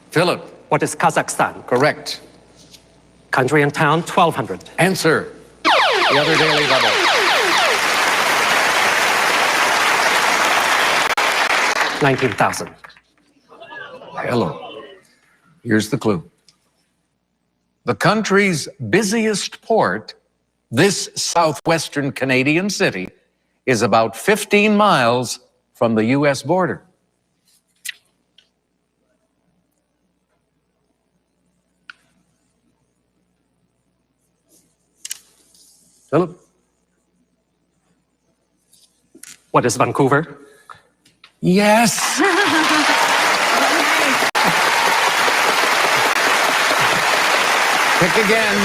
Philip. What is Kazakhstan? Correct. Country and town, 1,200. Answer. The other daily level. 19,000. Hello. Here's the clue. The country's busiest port, this southwestern Canadian city, is about 15 miles from the U.S. border. Philip? What is Vancouver? Yes. Pick again.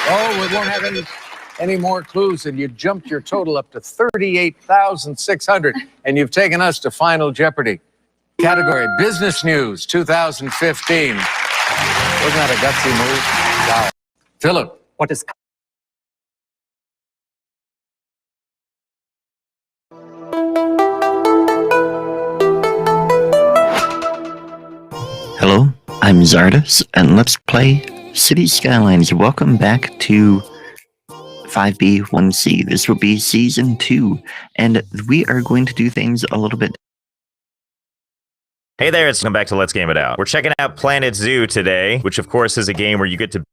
Oh, we won't have any more clues, and you jumped your total up to 38,600, and you've taken us to Final Jeopardy. Category Business News 2015. Wasn't that a gutsy move? Wow. Philip. What is... Hello, I'm Zardas, and let's play City Skylines. Welcome back to 5B1C. This will be Season 2, and we are going to do things a little bit. Hey there, it's welcome back to Let's Game It Out. We're checking out Planet Zoo today, which of course is a game where you get to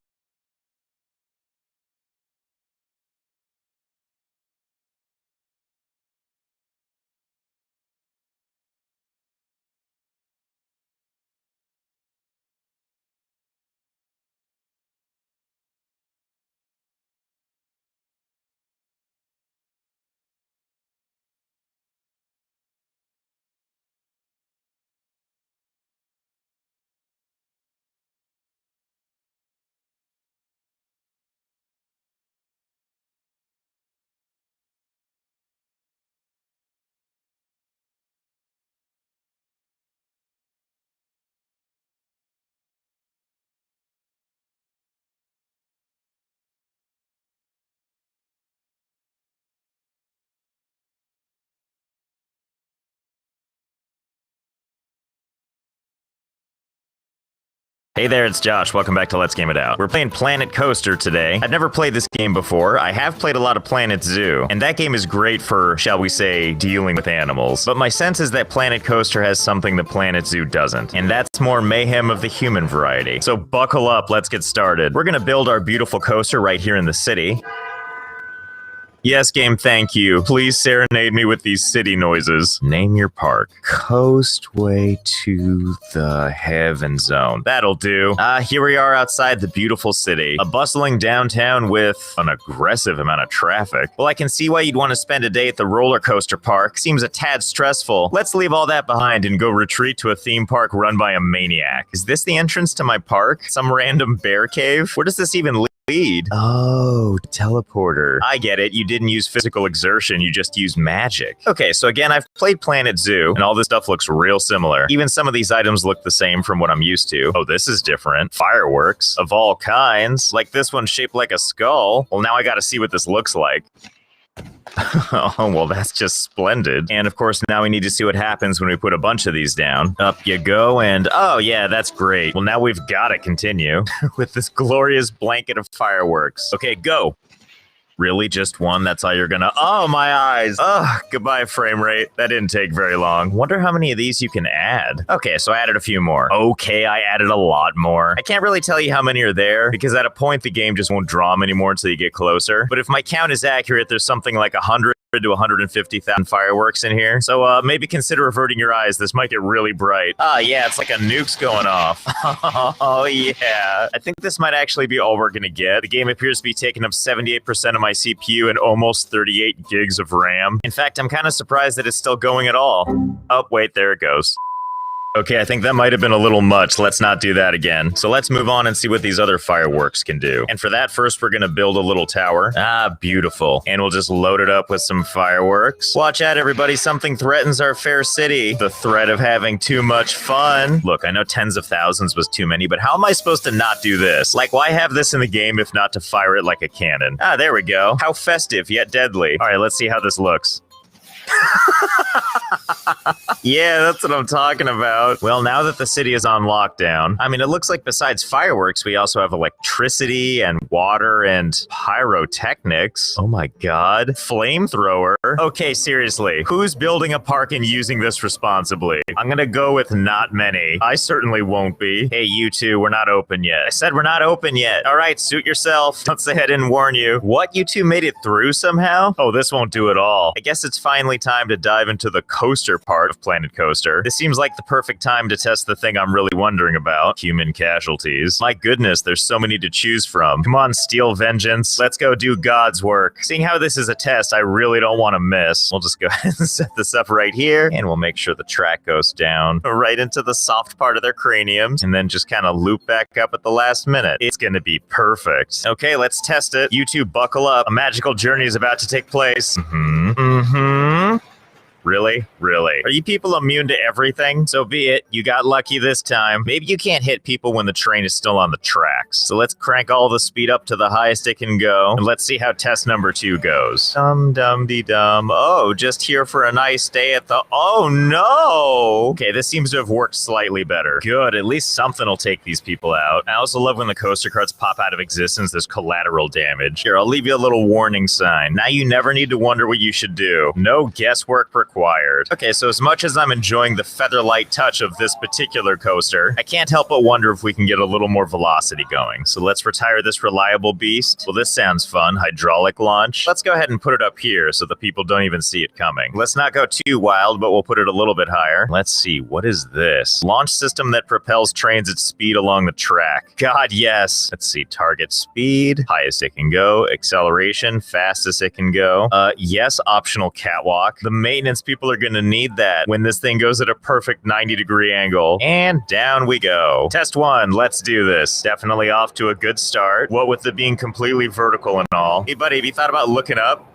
Hey there, it's Josh. Welcome back to Let's Game It Out. We're playing Planet Coaster today. I've never played this game before. I have played a lot of Planet Zoo, and that game is great for, shall we say, dealing with animals. But my sense is that Planet Coaster has something that Planet Zoo doesn't, and that's more mayhem of the human variety. So buckle up, let's get started. We're gonna build our beautiful coaster right here in the city. Yes, game, thank you. Please serenade me with these city noises. Name your park. Coastway to the Heaven Zone. That'll do. Here we are outside the beautiful city. A bustling downtown with an aggressive amount of traffic. Well, I can see why you'd want to spend a day at the roller coaster park. Seems a tad stressful. Let's leave all that behind and go retreat to a theme park run by a maniac. Is this the entrance to my park? Some random bear cave? Where does this even lead? Oh, teleporter. I get it. You didn't use physical exertion, you just used magic. Okay, so again, I've played Planet Zoo, and all this stuff looks real similar. Even some of these items look the same from what I'm used to. Oh, this is different. Fireworks of all kinds. Like this one shaped like a skull. Well, now I gotta see what this looks like. Oh, well, that's just splendid. And of course, now we need to see what happens when we put a bunch of these down. Up you go, and oh yeah, that's great. Well, now we've got to continue with this glorious blanket of fireworks. Okay, go. Really? Just one? That's all you're gonna... Oh, my eyes! Ugh, goodbye frame rate. That didn't take very long. Wonder how many of these you can add. Okay, so I added a few more. Okay, I added a lot more. I can't really tell you how many are there, because at a point the game just won't draw them anymore until you get closer. But if my count is accurate, there's something like 100 to 150,000 fireworks in here. So maybe consider averting your eyes. This might get really bright. Ah, yeah, it's like a nuke's going off. Oh, yeah. I think this might actually be all we're gonna get. The game appears to be taking up 78% of my CPU and almost 38 gigs of RAM. In fact, I'm kind of surprised that it's still going at all. Oh, wait, there it goes. Okay, I think that might have been a little much. Let's not do that again. So let's move on and see what these other fireworks can do. And for that, first we're gonna build a little tower. Ah, beautiful. And we'll just load it up with some fireworks. Watch out, everybody. Something threatens our fair city. The threat of having too much fun. Look, I know tens of thousands was too many, but how am I supposed to not do this? Like, why have this in the game if not to fire it like a cannon? Ah, there we go. How festive, yet deadly. All right, let's see how this looks. Yeah, that's what I'm talking about. Well, now that the city is on lockdown, I mean, it looks like besides fireworks, we also have electricity and water and pyrotechnics. Oh my god. Flamethrower. Okay, seriously. Who's building a park and using this responsibly? I'm gonna go with not many. I certainly won't be. Hey, you two, we're not open yet. I said we're not open yet. All right, suit yourself. Don't say I didn't warn you. What? You two made it through somehow? Oh, this won't do at all. I guess it's finally time to dive into the coaster part of Planet Coaster. This seems like the perfect time to test the thing I'm really wondering about. Human casualties. My goodness, there's so many to choose from. Come on, Steel Vengeance. Let's go do God's work. Seeing how this is a test, I really don't want to miss. We'll just go ahead and set this up right here, and we'll make sure the track goes down right into the soft part of their craniums, and then just kind of loop back up at the last minute. It's gonna be perfect. Okay, let's test it. You two buckle up. A magical journey is about to take place. Really? Really? Are you people immune to everything? So be it. You got lucky this time. Maybe you can't hit people when the train is still on the tracks. So let's crank all the speed up to the highest it can go. And let's see how test number 2 goes. Dum-dum-de-dum. Oh, just here for a nice day at the... Oh, no! Okay, this seems to have worked slightly better. Good. At least something will take these people out. I also love when the coaster carts pop out of existence. There's collateral damage. Here, I'll leave you a little warning sign. Now you never need to wonder what you should do. No guesswork required. Okay, so as much as I'm enjoying the feather-light touch of this particular coaster, I can't help but wonder if we can get a little more velocity going. So let's retire this reliable beast. Well, this sounds fun. Hydraulic launch. Let's go ahead and put it up here so the people don't even see it coming. Let's not go too wild, but we'll put it a little bit higher. Let's see, what is this? Launch system that propels trains at speed along the track. God, yes. Let's see, target speed, highest it can go, acceleration, fastest it can go. Yes, optional catwalk. The maintenance people are going to need that when this thing goes at a perfect 90-degree angle. And down we go. Test 1, let's do this. Definitely off to a good start. What with it being completely vertical and all. Hey buddy, have you thought about looking up?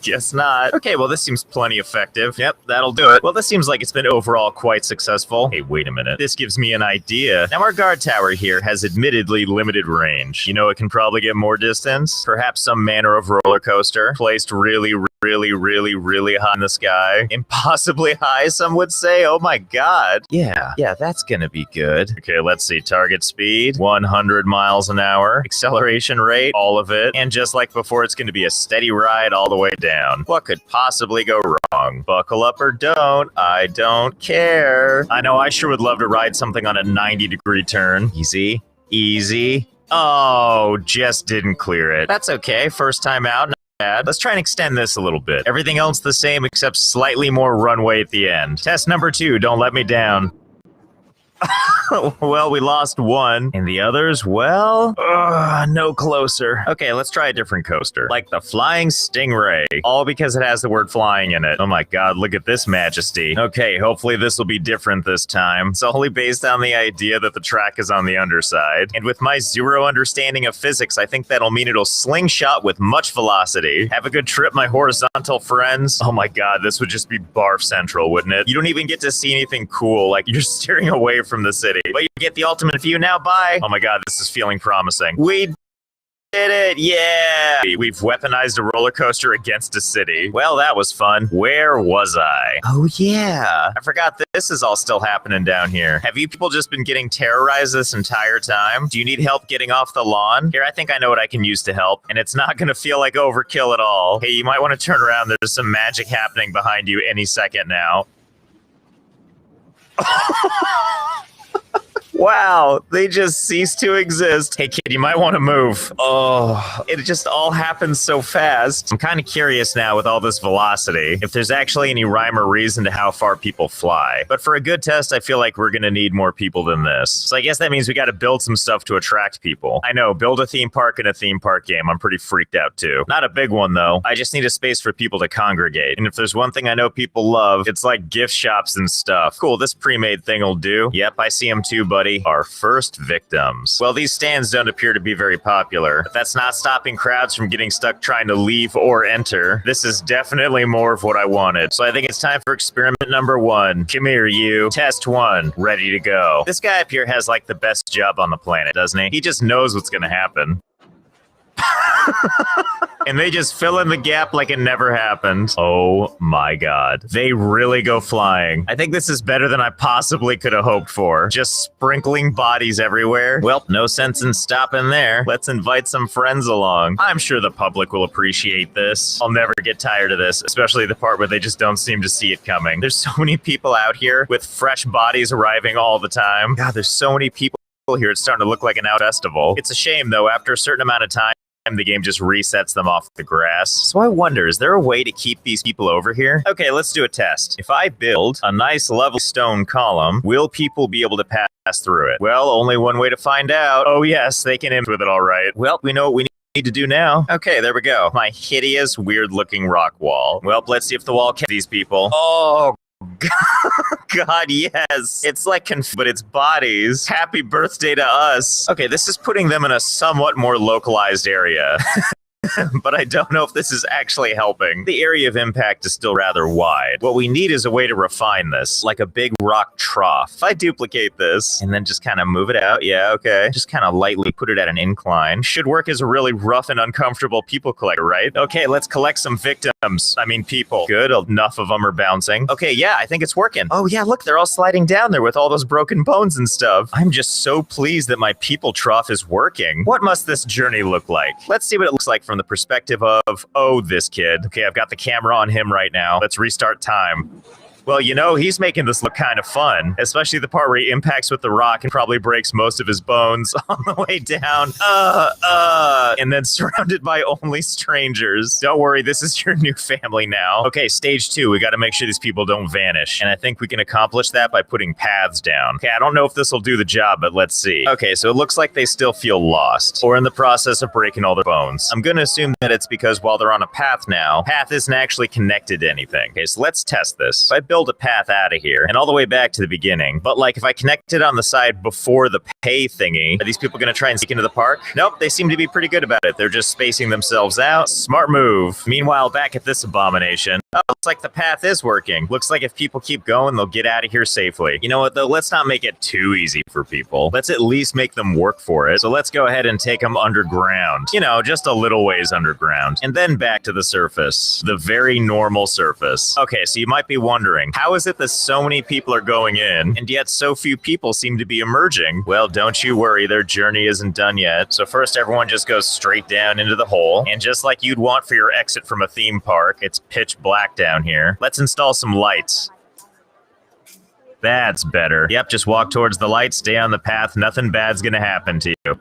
Guess not. Okay, well, this seems plenty effective. Yep, that'll do it. Well, this seems like it's been overall quite successful. Hey, wait a minute. This gives me an idea. Now, our guard tower here has admittedly limited range. You know, it can probably get more distance. Perhaps some manner of roller coaster placed really high in the sky. Impossibly high, some would say. Oh my god. Yeah, that's gonna be good. Okay, let's see. Target speed, 100 miles an hour. Acceleration rate, all of it. And just like before, it's gonna be a steady ride all the way down. What could possibly go wrong? Buckle up or don't. I don't care. I know I sure would love to ride something on a 90-degree turn. Easy. Easy. Oh, just didn't clear it. That's okay. First time out. Let's try and extend this a little bit. Everything else the same except slightly more runway at the end. Test number 2, don't let me down. Well, we lost one. And the others, well, no closer. Okay, let's try a different coaster. Like the Flying Stingray. All because it has the word flying in it. Oh my god, look at this majesty. Okay, hopefully this will be different this time. It's only based on the idea that the track is on the underside. And with my zero understanding of physics, I think that'll mean it'll slingshot with much velocity. Have a good trip, my horizontal friends. Oh my god, this would just be barf central, wouldn't it? You don't even get to see anything cool. Like, you're steering away from the city. But you get the ultimate view now, bye! Oh my god, this is feeling promising. We did it, yeah! We've weaponized a roller coaster against a city. Well, that was fun. Where was I? Oh yeah, I forgot this is all still happening down here. Have you people just been getting terrorized this entire time? Do you need help getting off the lawn? Here, I think I know what I can use to help, and it's not gonna feel like overkill at all. Hey, you might want to turn around. There's some magic happening behind you any second now. Wow, they just ceased to exist. Hey kid, you might want to move. Oh, it just all happens so fast. I'm kind of curious now with all this velocity, if there's actually any rhyme or reason to how far people fly. But for a good test, I feel like we're gonna need more people than this. So I guess that means we gotta build some stuff to attract people. I know, build a theme park in a theme park game. I'm pretty freaked out too. Not a big one though. I just need a space for people to congregate. And if there's one thing I know people love, it's like gift shops and stuff. Cool, this pre-made thing will do. Yep, I see them too, buddy. Our first victims. Well, these stands don't appear to be very popular, but that's not stopping crowds from getting stuck trying to leave or enter. This is definitely more of what I wanted. So I think it's time for experiment number 1. Come here, you. Test 1. Ready to go. This guy up here has like the best job on the planet, doesn't he? He just knows what's gonna happen. And they just fill in the gap like it never happened. Oh my god. They really go flying. I think this is better than I possibly could have hoped for. Just sprinkling bodies everywhere. Well, no sense in stopping there. Let's invite some friends along. I'm sure the public will appreciate this. I'll never get tired of this, especially the part where they just don't seem to see it coming. There's so many people out here with fresh bodies arriving all the time. God, there's so many people here. It's starting to look like an out festival. It's a shame, though, after a certain amount of time, the game just resets them off the grass. So I wonder, is there a way to keep these people over here? Okay, let's do a test. If I build a nice level stone column, will people be able to pass through it? Well, only one way to find out. Oh yes, they can in with it all right. Well, we know what we need to do now. Okay, there we go. My hideous, weird-looking rock wall. Well, let's see if the wall can these people. Oh, God, yes. It's like but it's bodies. Happy birthday to us. Okay, this is putting them in a somewhat more localized area. But I don't know if this is actually helping. The area of impact is still rather wide. What we need is a way to refine this, like a big rock trough. If I duplicate this and then just kind of move it out, yeah, okay. Just kind of lightly put it at an incline. Should work as a really rough and uncomfortable people collector, right? Okay, let's collect some victims. I mean, people. Good, enough of them are bouncing. Okay, yeah, I think it's working. Oh yeah, look, they're all sliding down there with all those broken bones and stuff. I'm just so pleased that my people trough is working. What must this journey look like? Let's see what it looks like from the perspective of, oh, this kid. Okay, I've got the camera on him right now. Let's restart time. Well, you know, he's making this look kind of fun, especially the part where he impacts with the rock and probably breaks most of his bones on the way down. And then surrounded by only strangers. Don't worry, this is your new family now. Okay, stage 2, we got to make sure these people don't vanish. And I think we can accomplish that by putting paths down. Okay, I don't know if this will do the job, but let's see. Okay, so it looks like they still feel lost, or in the process of breaking all their bones. I'm gonna assume that it's because while they're on a path now, path isn't actually connected to anything. Okay, so let's test this. If I build a path out of here and all the way back to the beginning, but like if I connect it on the side before the pay thingy, are these people gonna try and sneak into the park? Nope, they seem to be pretty good about it. They're just spacing themselves out. Smart move. Meanwhile, back at this abomination, oh, looks like the path is working. Looks like if people keep going, they'll get out of here safely. You know what though, let's not make it too easy for people. Let's at least make them work for it. So let's go ahead and take them underground. You know, just a little ways underground. And then back to the surface. The very normal surface. Okay, so you might be wondering, how is it that so many people are going in, and yet so few people seem to be emerging? Well, don't you worry, their journey isn't done yet. So first, everyone just goes straight down into the hole, and just like you'd want for your exit from a theme park, it's pitch black down here. Let's install some lights. That's better. Yep, just walk towards the light, stay on the path, nothing bad's gonna happen to you.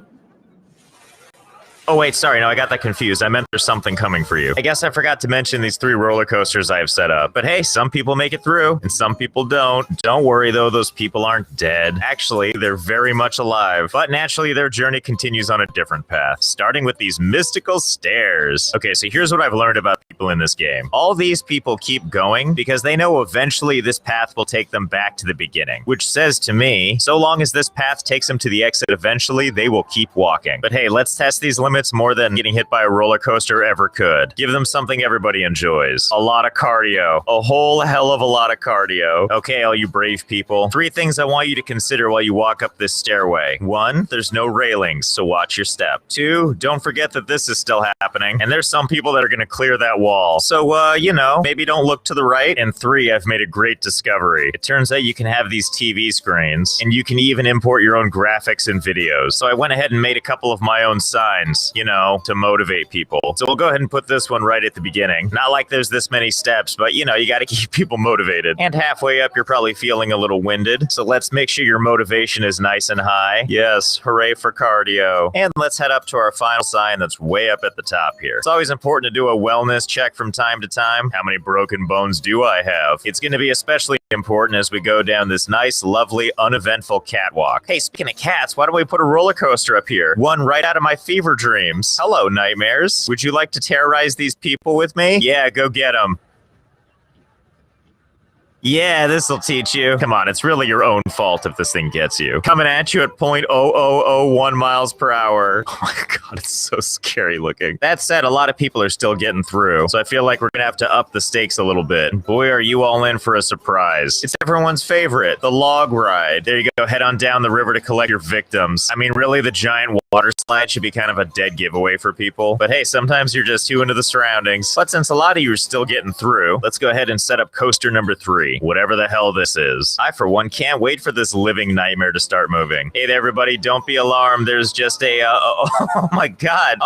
Oh wait, sorry, no, I got that confused. I meant there's something coming for you. I guess I forgot to mention these 3 roller coasters I have set up. But hey, some people make it through, and some people don't. Don't worry though, those people aren't dead. Actually, they're very much alive. But naturally, their journey continues on a different path, starting with these mystical stairs. Okay, so here's what I've learned about people in this game. All these people keep going because they know eventually this path will take them back to the beginning. Which says to me, so long as this path takes them to the exit eventually, they will keep walking. But hey, let's test these limits more than getting hit by a roller coaster ever could. Give them something everybody enjoys. A lot of cardio. A whole hell of a lot of cardio. Okay, all you brave people. 3 things I want you to consider while you walk up this stairway. 1, there's no railings, so watch your step. 2, don't forget that this is still happening, and there's some people that are gonna clear that wall. So, you know, maybe don't look to the right. And 3, I've made a great discovery. It turns out you can have these TV screens, and you can even import your own graphics and videos. So I went ahead and made a couple of my own signs, you know, to motivate people. So we'll go ahead and put this one right at the beginning. Not like there's this many steps, but you know, you gotta keep people motivated. And halfway up, you're probably feeling a little winded. So let's make sure your motivation is nice and high. Yes, hooray for cardio. And let's head up to our final sign that's way up at the top here. It's always important to do a wellness check from time to time. How many broken bones do I have? It's gonna be especially important as we go down this nice, lovely, uneventful catwalk. Hey, speaking of cats, why don't we put a roller coaster up here? One right out of my fever dreams. Hello, nightmares. Would you like to terrorize these people with me? Yeah, go get them. Yeah, this'll teach you. Come on, it's really your own fault if this thing gets you. Coming at you at 0.0001 miles per hour. Oh my god, it's so scary looking. That said, a lot of people are still getting through, so I feel like we're gonna have to up the stakes a little bit. Boy, are you all in for a surprise. It's everyone's favorite, the log ride. There you go, head on down the river to collect your victims. I mean, really, the giant water slide should be kind of a dead giveaway for people. But hey, sometimes you're just too into the surroundings. But since a lot of you are still getting through, let's go ahead and set up coaster number 3, whatever the hell this is. I, for one, can't wait for this living nightmare to start moving. Hey there, everybody, don't be alarmed. There's just a, oh my god,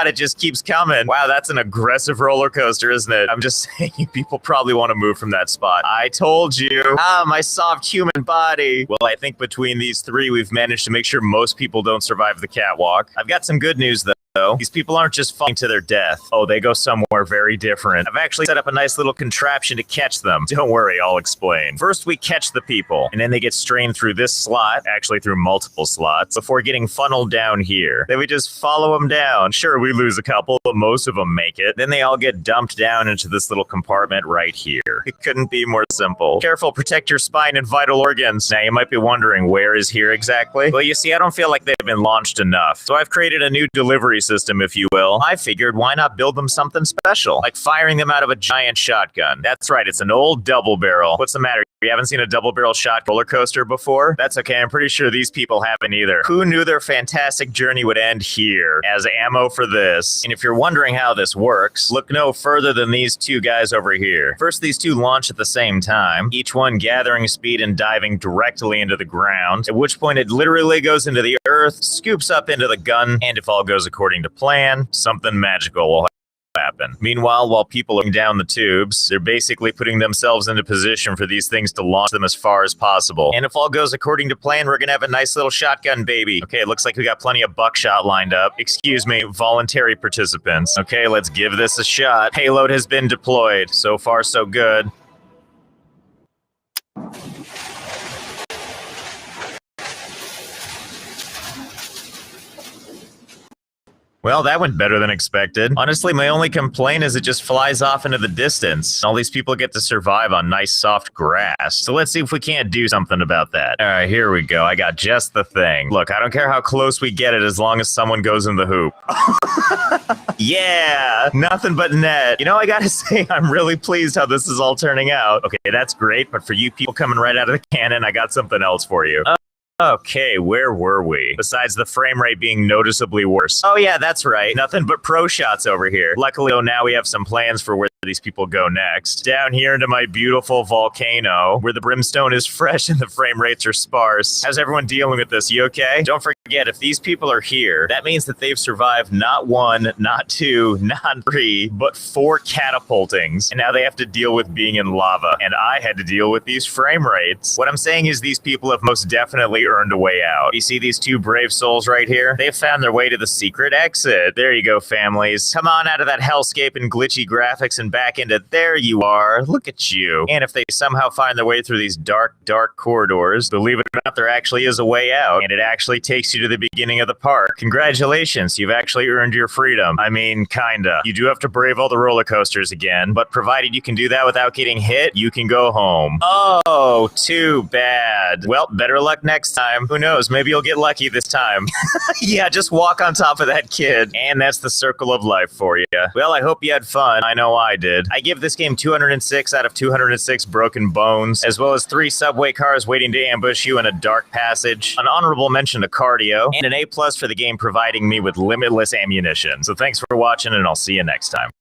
it just keeps coming. Wow, that's an aggressive roller coaster, isn't it? I'm just saying, people probably want to move from that spot. I told you. My soft human body. Well, I think between these 3, we've managed to make sure most people don't survive the catwalk. I've got some good news, though. These people aren't just falling to their death. Oh, they go somewhere very different. I've actually set up a nice little contraption to catch them. Don't worry, I'll explain. First, we catch the people, and then they get strained through this slot, actually through multiple slots, before getting funneled down here. Then we just follow them down. Sure, we lose a couple, but most of them make it. Then they all get dumped down into this little compartment right here. It couldn't be more simple. Careful, protect your spine and vital organs. Now, you might be wondering, where is here exactly? Well, you see, I don't feel like they've been launched enough. So I've created a new delivery system, if you will. I figured, why not build them something special, like firing them out of a giant shotgun? That's right, it's an old double barrel. What's the matter? You haven't seen a double barrel shot roller coaster before? That's okay, I'm pretty sure these people haven't either. Who knew their fantastic journey would end here as ammo for this? And if you're wondering how this works, look no further than these 2 guys over here. First, these 2 launch at the same time, each one gathering speed and diving directly into the ground, at which point it literally goes into the earth, scoops up into the gun, and if all goes according to plan, something magical will happen. Meanwhile, while people are down the tubes, they're basically putting themselves into position for these things to launch them as far as possible. And if all goes according to plan, we're gonna have a nice little shotgun baby. Okay, looks like we got plenty of buckshot lined up. Excuse me, voluntary participants. Okay, let's give this a shot. Payload has been deployed. So far, so good. Well, that went better than expected. Honestly, my only complaint is it just flies off into the distance. All these people get to survive on nice soft grass. So let's see if we can't do something about that. All right, here we go. I got just the thing. Look, I don't care how close we get it as long as someone goes in the hoop. Yeah, nothing but net. You know, I gotta say, I'm really pleased how this is all turning out. Okay, that's great, but for you people coming right out of the cannon, I got something else for you. Okay, where were we? Besides the frame rate being noticeably worse. Oh yeah, that's right. Nothing but pro shots over here. Luckily, now we have some plans for where these people go next. Down here into my beautiful volcano, where the brimstone is fresh and the frame rates are sparse. How's everyone dealing with this? You okay? Don't forget, if these people are here, that means that they've survived not 1, not 2, not 3, but 4 catapultings. And now they have to deal with being in lava. And I had to deal with these frame rates. What I'm saying is these people have most definitely earned a way out. You see these 2 brave souls right here? They've found their way to the secret exit. There you go, families. Come on out of that hellscape and glitchy graphics and back into there you are. Look at you. And if they somehow find their way through these dark, dark corridors, believe it or not, there actually is a way out. And it actually takes you to the beginning of the park. Congratulations, you've actually earned your freedom. I mean, kinda. You do have to brave all the roller coasters again, but provided you can do that without getting hit, you can go home. Oh, too bad. Well, better luck next time. Who knows, maybe you'll get lucky this time. Yeah, just walk on top of that kid. And that's the circle of life for you. Well, I hope you had fun. I know I did. I give this game 206 out of 206 broken bones, as well as 3 subway cars waiting to ambush you in a dark passage, an honorable mention to cardio, and an A+ for the game providing me with limitless ammunition. So thanks for watching, and I'll see you next time.